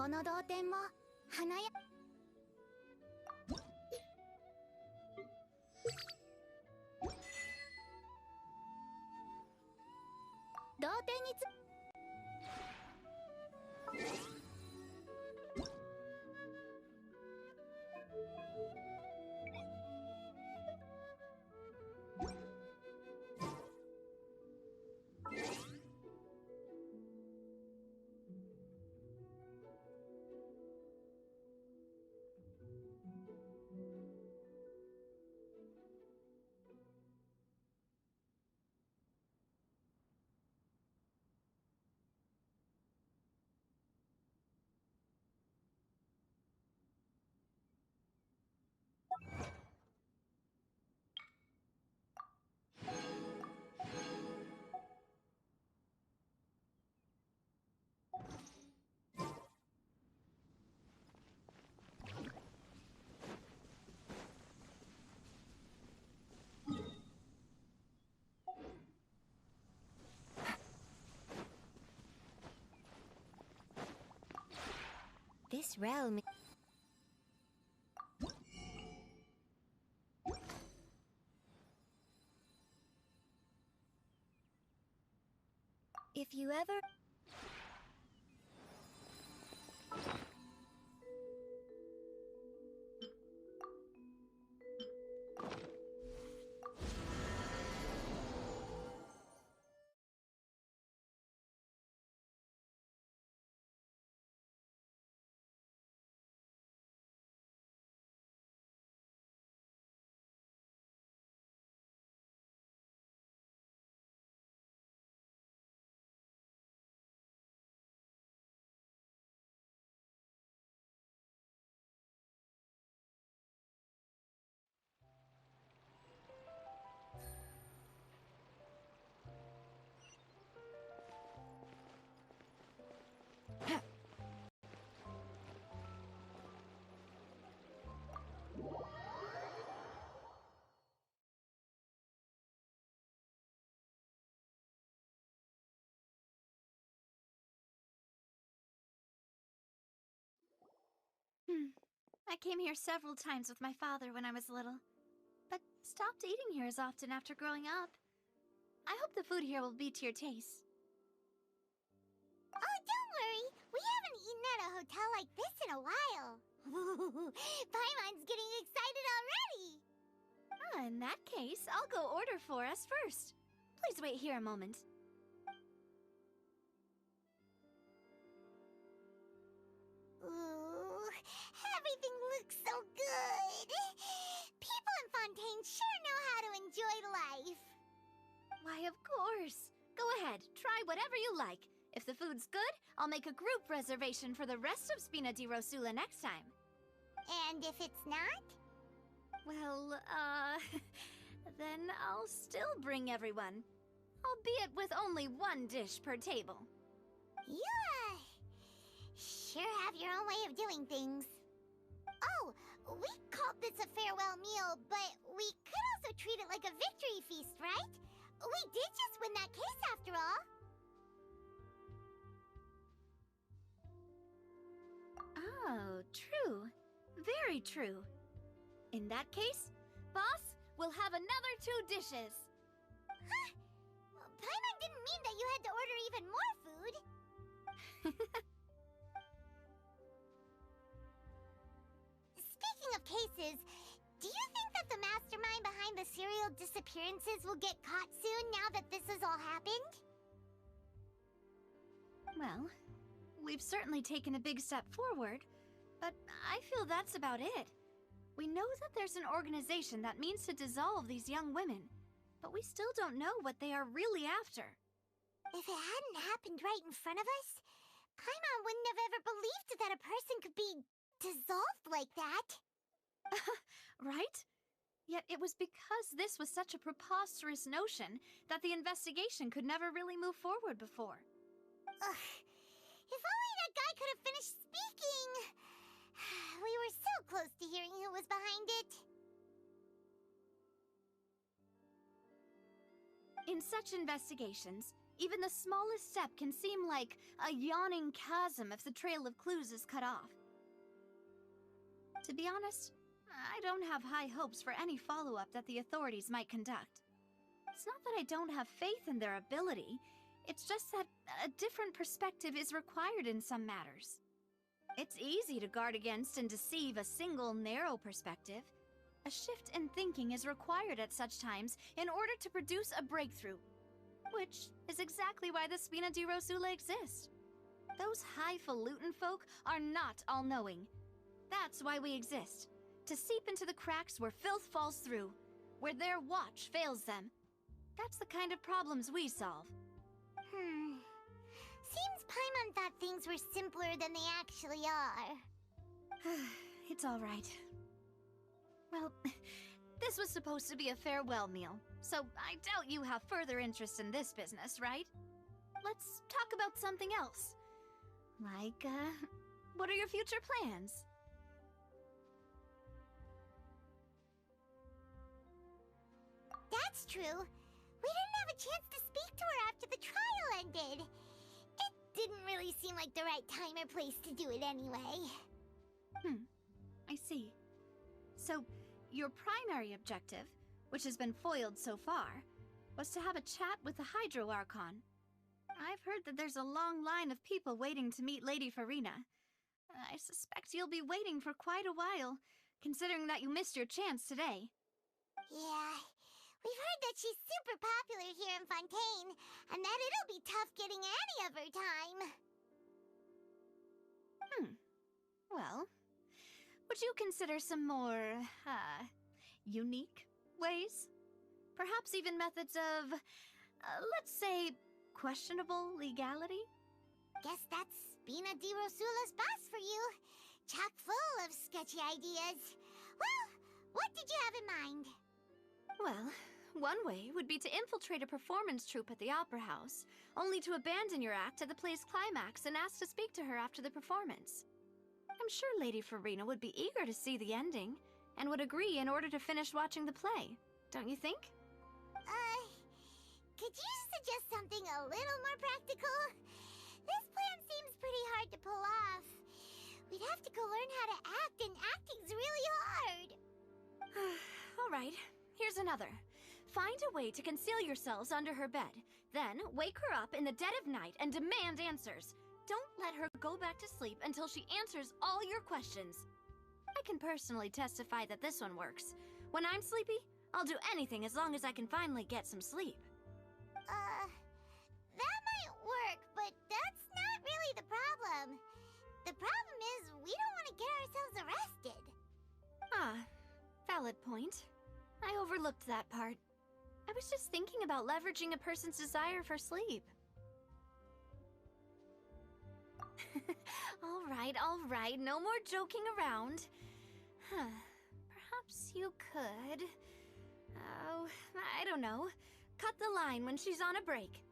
この同点も華や同点につThis realm. If you ever... I came here several times with my father when I was little, but stopped eating here as often after growing up. I hope the food here will be to your taste. Oh, don't worry! We haven't eaten at a hotel like this in a while! Paimon's getting excited already! In that case, I'll go order for us first. Please wait here a moment. Ooh, everything looks so good! People in Fontaine sure know how to enjoy life! Why, of course. Go ahead, try whatever you like. If the food's good, I'll make a group reservation for the rest of Spina di Rosula next time. And if it's not? Well, then I'll still bring everyone. Albeit with only one dish per table. You, sure have your own way of doing things. Oh, we called this a farewell meal, but we could also treat it like a victory feast, right? We did just win that case after all. Oh, true. Very true. In that case, boss, we'll have another 2 dishes. Huh? Paimon didn't mean that you had to order even more food. Speaking of cases, do you think that the mastermind behind the serial disappearances will get caught soon now that this has all happened? Well, we've certainly taken a big step forward, but I feel that's about it. We know that there's an organization that means to dissolve these young women, but we still don't know what they are really after. If it hadn't happened right in front of us, Paimon wouldn't have ever believed that a person could be dissolved like that. Right? Yet it was because this was such a preposterous notion that the investigation could never really move forward before. Ugh. If only that guy could have finished speaking! We were so close to hearing who was behind it. In such investigations, Even the smallest step can seem like a yawning chasm if the trail of clues is cut off. To be honest, I don't have high hopes for any follow-up that the authorities might conduct. It's not that I don't have faith in their ability, it's just that a different perspective is required in some matters. It's easy to guard against and deceive a single narrow perspective. A shift in thinking is required at such times in order to produce a breakthrough, which is exactly why the Spina di Rosula exists. Those highfalutin folk are not all-knowing. That's why we exist, to seep into the cracks where filth falls through, where their watch fails them. That's the kind of problems we solve. Seems Paimon thought things were simpler than they actually are. It's all right. Well, this was supposed to be a farewell meal, so I doubt you have further interest in this business, right? Let's talk about something else. Like, what are your future plans? That's true. We didn't have a chance to speak to her after the trial ended. It didn't really seem like the right time or place to do it anyway. I see. So, your primary objective, which has been foiled so far, was to have a chat with the Hydro Archon. I've heard that there's a long line of people waiting to meet Lady Farina. I suspect you'll be waiting for quite a while, considering that you missed your chance today. Yeah, we've heard that she's super popular here in Fontaine, and that it'll be tough getting any of her time. Well, would you consider some more, unique ways? Perhaps even methods of, let's say, questionable legality? Guess that's Spina di Rosula's boss for you. Chock full of sketchy ideas. Well, what did you have in mind? Well, one way would be to infiltrate a performance troupe at the Opera House, only to abandon your act at the play's climax and ask to speak to her after the performance. I'm sure Lady Farina would be eager to see the ending, and would agree in order to finish watching the play, don't you think? Could you suggest something a little more practical? This plan seems pretty hard to pull off. We'd have to go learn how to act, and acting's really hard. Alright, here's another. Find a way to conceal yourselves under her bed, then wake her up in the dead of night and demand answers. Don't let her go back to sleep until she answers all your questions. I can personally testify that this one works. When I'm sleepy, I'll do anything as long as I can finally get some sleep. That might work, but that's not really the problem. The problem is we don't want to get ourselves arrested. Valid point. I overlooked that part. I was just thinking about leveraging a person's desire for sleep. All right, no more joking around. Perhaps you could... Oh, I don't know. Cut the line when she's on a break.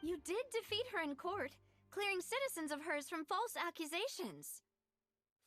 You did defeat her in court, clearing citizens of hers from false accusations.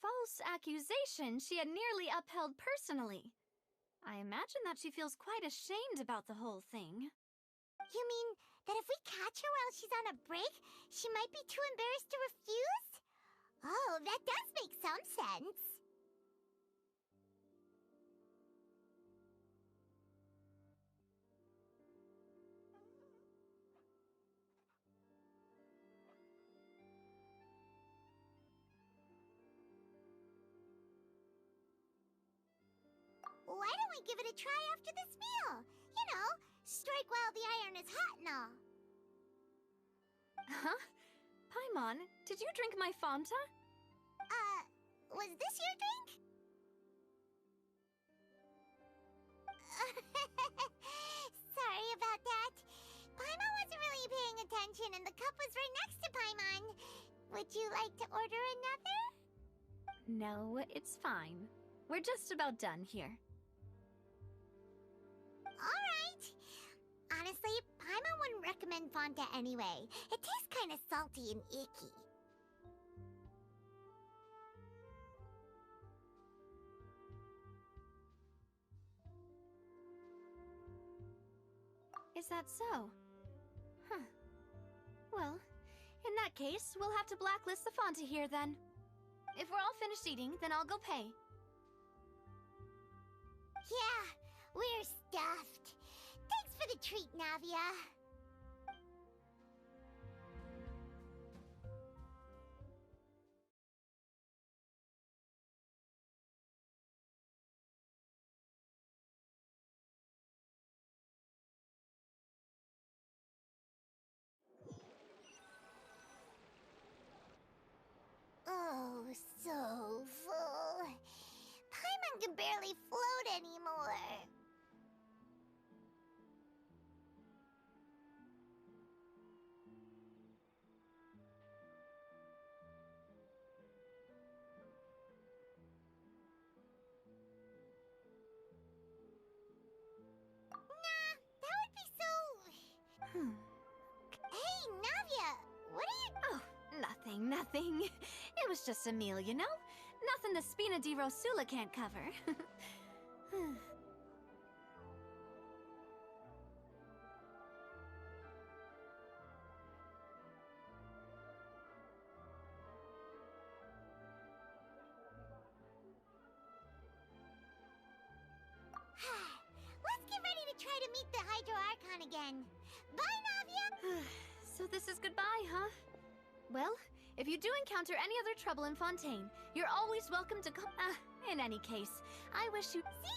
False accusations she had nearly upheld personally. I imagine that she feels quite ashamed about the whole thing. You mean that if we catch her while she's on a break, she might be too embarrassed to refuse? Oh, that does make some sense. Why don't we give it a try after this meal? You know, strike while the iron is hot and all. Huh? Paimon, did you drink my Fanta? Was this your drink? Sorry about that. Paimon wasn't really paying attention and the cup was right next to Paimon. Would you like to order another? No, it's fine. We're just about done here. Alright. Honestly, Paimon wouldn't recommend Fanta anyway. It tastes kind of salty and icky. Is that so? Huh. case, we'll have to blacklist the Fonta here then. If we're all finished eating, then I'll go pay. Yeah, we're stuffed. Thanks for the treat, Navia. Oh, so full. Paimon can barely float anymore. Nah, that would be so... Hey, Navia, what are you... Oh, nothing. It was just a meal, you know? Nothing the Spina di Rosula can't cover. Let's get ready to try to meet the Hydro Archon again. Bye, Navia! So this is goodbye, huh? Well, if you do encounter any other trouble in Fontaine, you're always welcome to come. In any case, I wish you. See ya!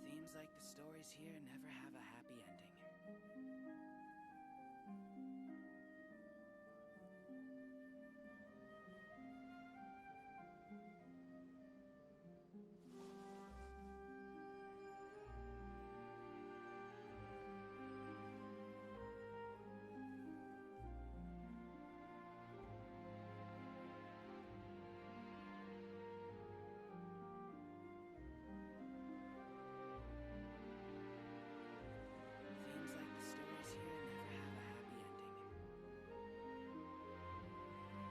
Seems like the stories here never have a happy ending. Seems like the stories here never have a happy ending.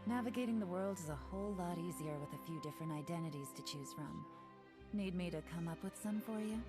Navigating the world is a whole lot easier with a few different identities to choose from. Need me to come up with some for you?